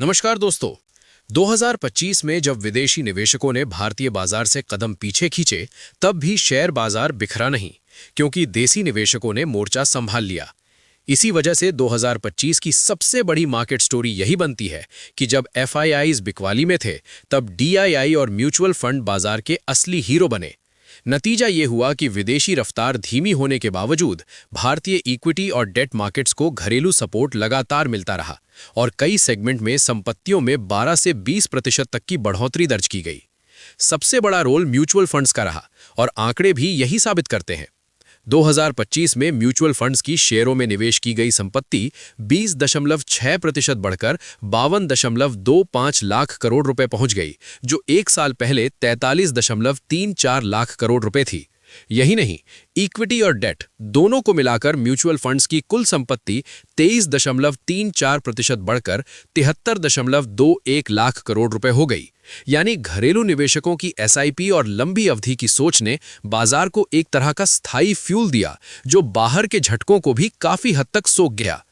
नमस्कार दोस्तों। 2025 में जब विदेशी निवेशकों ने भारतीय बाजार से कदम पीछे खींचे, तब भी शेयर बाजार बिखरा नहीं, क्योंकि देसी निवेशकों ने मोर्चा संभाल लिया। इसी वजह से 2025 की सबसे बड़ी मार्केट स्टोरी यही बनती है कि जब एफआईआईज बिकवाली में थे, तब डीआईआई और म्यूचुअल फंड बाजार के असली हीरो बने। नतीजा ये हुआ कि विदेशी रफ्तार धीमी होने के बावजूद भारतीय इक्विटी और डेट मार्केट्स को घरेलू सपोर्ट लगातार मिलता रहा और कई सेगमेंट में संपत्तियों में 12 से 20% तक की बढ़ोतरी दर्ज की गई। सबसे बड़ा रोल म्यूचुअल फंड्स का रहा और आंकड़े भी यही साबित करते हैं। 2025 में म्यूचुअल फंड्स की शेयरों में निवेश की गई संपत्ति 20.6% बढ़कर 52.25 लाख करोड़ रुपए पहुंच गई, जो एक साल पहले 43.34 लाख करोड़ रुपए थी। यही नहीं, इक्विटी और डेट दोनों को मिलाकर म्यूचुअल फंड्स की कुल संपत्ति 23.34% बढ़कर 73.21 लाख करोड़ रुपए हो गई। यानी घरेलू निवेशकों की एसआईपी और लंबी अवधि की सोच ने बाजार को एक तरह का स्थायी फ्यूल दिया, जो बाहर के झटकों को भी काफी हद तक सोख गया।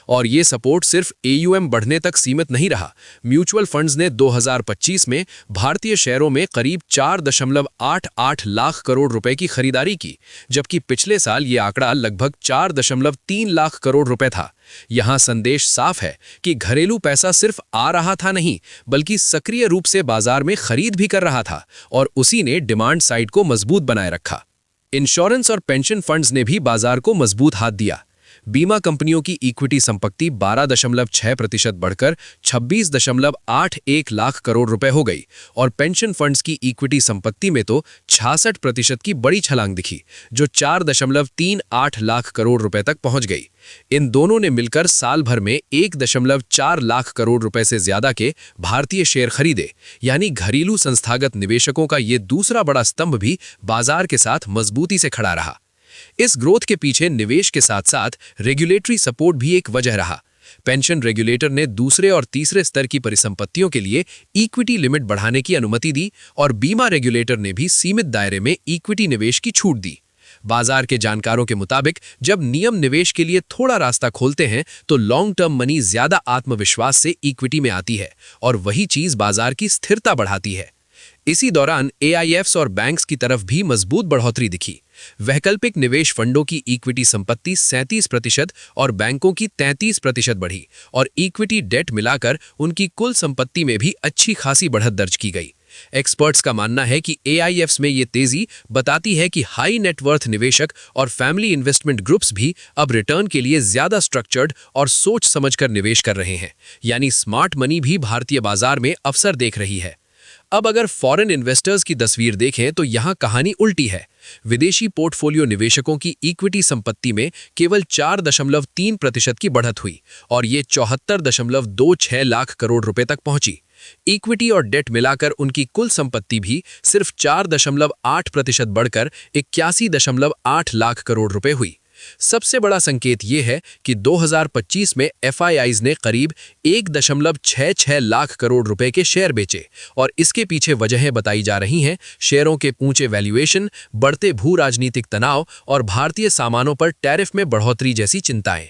और ये सपोर्ट सिर्फ एयूएम बढ़ने तक सीमित नहीं रहा। म्यूचुअल फंड्स ने 2025 में भारतीय शेयरों में करीब 4.88 लाख करोड़ रुपए की खरीदारी की, जबकि पिछले साल ये आंकड़ा लगभग 4.3 लाख करोड़ रुपए था। यहां संदेश साफ है कि घरेलू पैसा सिर्फ आ रहा था नहीं, बल्कि सक्रिय रूप से बाजार में खरीद भी कर रहा था और उसी ने डिमांड साइड को मजबूत बनाए रखा। इंश्योरेंस और पेंशन फंड्स ने भी बाजार को मजबूत हाथ दिया। बीमा कंपनियों की इक्विटी संपत्ति 12.6% बढ़कर 26.81 लाख करोड़ रुपए हो गई और पेंशन फंड्स की इक्विटी संपत्ति में तो 66% की बड़ी छलांग दिखी, जो 4.38 लाख करोड़ रुपए तक पहुंच गई। इन दोनों ने मिलकर साल भर में 1.4 लाख करोड़ रुपए से ज्यादा के भारतीय शेयर खरीदे। यानी घरेलू संस्थागत निवेशकों का ये दूसरा बड़ा स्तंभ भी बाजार के साथ मजबूती से खड़ा रहा। इस ग्रोथ के पीछे निवेश के साथ साथ रेगुलेटरी सपोर्ट भी एक वजह रहा। पेंशन रेगुलेटर ने दूसरे और तीसरे स्तर की परिसंपत्तियों के लिए इक्विटी लिमिट बढ़ाने की अनुमति दी और बीमा रेगुलेटर ने भी सीमित दायरे में इक्विटी निवेश की छूट दी। बाजार के जानकारों के मुताबिक जब नियम निवेश के लिए थोड़ा रास्ता खोलते हैं, तो लॉन्ग टर्म मनी ज्यादा आत्मविश्वास से इक्विटी में आती है और वही चीज बाजार की स्थिरता बढ़ाती है। इसी दौरान एआईएफ्स और बैंक्स की तरफ भी मजबूत बढ़ोतरी दिखी। वैकल्पिक निवेश फंडों की इक्विटी संपत्ति 37% और बैंकों की 33% बढ़ी और इक्विटी डेट मिलाकर उनकी कुल संपत्ति में भी अच्छी खासी बढ़त दर्ज की गई। एक्सपर्ट्स का मानना है कि एआईएफ्स में ये तेजी बताती है कि हाई नेटवर्थ निवेशक और फैमिली इन्वेस्टमेंट ग्रुप्स भी अब रिटर्न के लिए ज्यादा स्ट्रक्चर्ड और सोच समझकर निवेश कर रहे हैं। यानी स्मार्ट मनी भी भारतीय बाजार में अवसर देख रही है। अब अगर फॉरेन इन्वेस्टर्स की तस्वीर देखें तो यहां कहानी उल्टी है। विदेशी पोर्टफोलियो निवेशकों की इक्विटी संपत्ति में केवल 4.3% की बढ़त हुई और ये 74.26 लाख करोड़ रुपए तक पहुंची। इक्विटी और डेट मिलाकर उनकी कुल संपत्ति भी सिर्फ 4.8% बढ़कर 81.8 लाख करोड़ रुपए हुई। सबसे बड़ा संकेत ये है कि 2025 में एफआईआईज ने करीब 1.66 लाख करोड़ रुपए के शेयर बेचे और इसके पीछे वजहें बताई जा रही हैं शेयरों के ऊंचे वैल्यूएशन, बढ़ते भू राजनीतिक तनाव और भारतीय सामानों पर टैरिफ में बढ़ोतरी जैसी चिंताएं।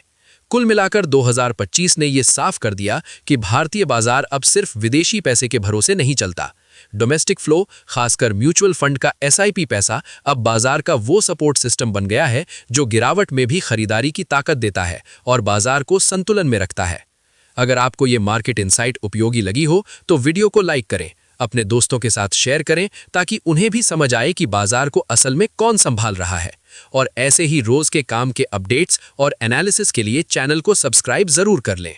कुल मिलाकर 2025 ने ये साफ कर दिया कि भारतीय बाजार अब सिर्फ विदेशी पैसे के भरोसे नहीं चलता। डोमेस्टिक फ्लो, खासकर म्यूचुअल फंड का एसआईपी पैसा, अब बाजार का वो सपोर्ट सिस्टम बन गया है जो गिरावट में भी खरीदारी की ताकत देता है और बाजार को संतुलन में रखता है। अगर आपको ये मार्केट इनसाइट उपयोगी लगी हो तो वीडियो को लाइक करें, अपने दोस्तों के साथ शेयर करें ताकि उन्हें भी समझ आए कि बाजार को असल में कौन संभाल रहा है। और ऐसे ही रोज के काम के अपडेट्स और एनालिसिस के लिए चैनल को सब्सक्राइब जरूर कर लें।